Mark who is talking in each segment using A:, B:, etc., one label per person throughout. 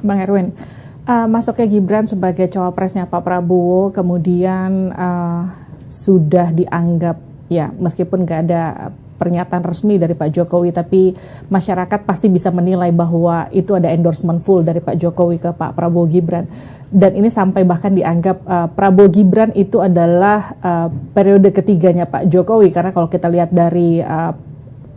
A: Bang Erwin, masuknya Gibran sebagai cawapresnya Pak Prabowo kemudian sudah dianggap ya meskipun nggak ada pernyataan resmi dari Pak Jokowi, tapi masyarakat pasti bisa menilai bahwa itu ada endorsement full dari Pak Jokowi ke Pak Prabowo Gibran. Dan ini sampai bahkan dianggap Prabowo Gibran itu adalah periode ketiganya Pak Jokowi, karena kalau kita lihat dari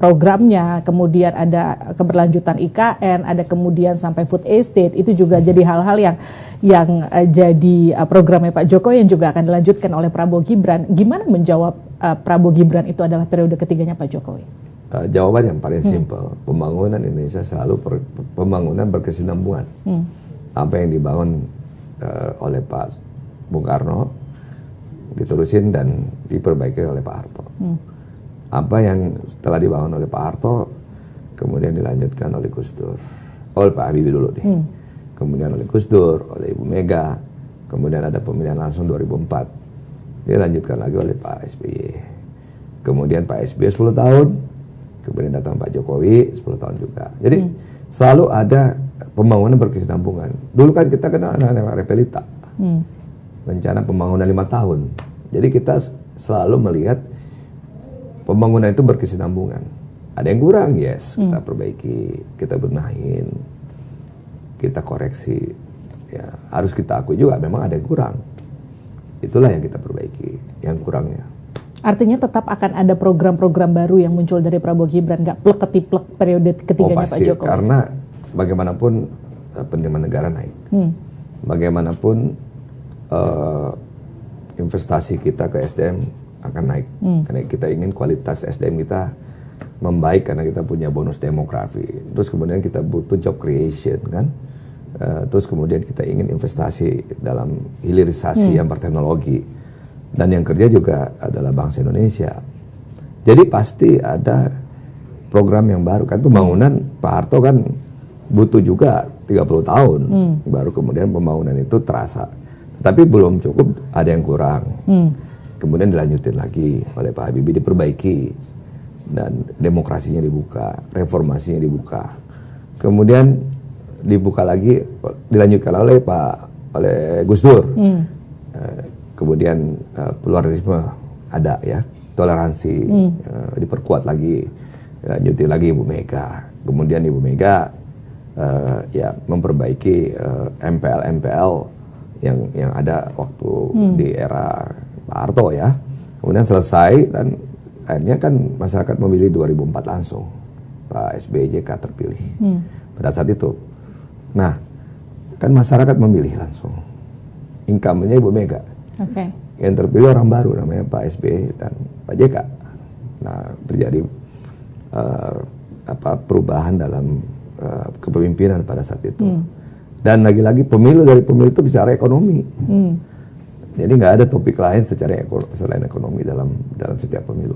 A: programnya, kemudian ada keberlanjutan IKN, ada kemudian sampai food estate, itu juga jadi hal-hal yang jadi programnya Pak Jokowi yang juga akan dilanjutkan oleh Prabowo Gibran. Gimana menjawab Prabowo Gibran itu adalah periode ketiganya Pak Jokowi?
B: Jawaban yang paling simpel, pembangunan Indonesia selalu pembangunan berkesinambungan. Apa yang dibangun oleh Pak Bung Karno diterusin dan diperbaiki oleh Pak Harto. Apa yang telah dibangun oleh Pak Harto kemudian dilanjutkan oleh Gus Dur, oleh Pak Habibie dulu deh, kemudian oleh Gus Dur, oleh Ibu Mega, kemudian ada pemilihan langsung 2004, dilanjutkan lagi oleh Pak SBY, kemudian Pak SBY 10 tahun, kemudian datang Pak Jokowi 10 tahun juga. Jadi selalu ada pembangunan berkesinambungan. Dulu kan kita kenal anak-anak Repelita, rencana pembangunan 5 tahun. Jadi kita selalu melihat pembangunan itu berkesinambungan. Ada yang kurang, yes, kita perbaiki, kita benahin, kita koreksi. Ya, harus kita akui juga memang ada yang kurang. Itulah yang kita perbaiki, yang kurangnya.
A: Artinya tetap akan ada program-program baru yang muncul dari Prabowo Gibran, nggak plek-ketiplek periode ketiganya
B: pasti,
A: Pak Jokowi?
B: Karena bagaimanapun penerimaan negara naik. Bagaimanapun investasi kita ke SDM akan naik, karena kita ingin kualitas SDM kita membaik karena kita punya bonus demografi. Terus kemudian kita butuh job creation kan, terus kemudian kita ingin investasi dalam hilirisasi yang berteknologi, dan yang kerja juga adalah bangsa Indonesia. Jadi pasti ada program yang baru kan. Pembangunan Pak Harto kan butuh juga 30 tahun baru kemudian pembangunan itu terasa, tetapi belum cukup, ada yang kurang. Kemudian dilanjutin lagi oleh Pak Habibie, diperbaiki, dan demokrasinya dibuka, reformasinya dibuka. Kemudian dibuka lagi, dilanjutkan oleh Gus Dur. Kemudian pluralisme ada ya, toleransi diperkuat lagi, lanjutin lagi Ibu Mega. Kemudian Ibu Mega ya memperbaiki MPL yang ada waktu di era Pak Harto ya. Kemudian selesai dan akhirnya kan masyarakat memilih 2004 langsung. Pak SBY JK terpilih pada saat itu. Nah, kan masyarakat memilih langsung. Incumbent-nya Ibu Mega. Yang terpilih orang baru namanya Pak SBY dan Pak JK. Nah, terjadi perubahan dalam kepemimpinan pada saat itu. Dan lagi-lagi pemilu itu bicara ekonomi. Jadi nggak ada topik lain selain ekonomi dalam setiap pemilu.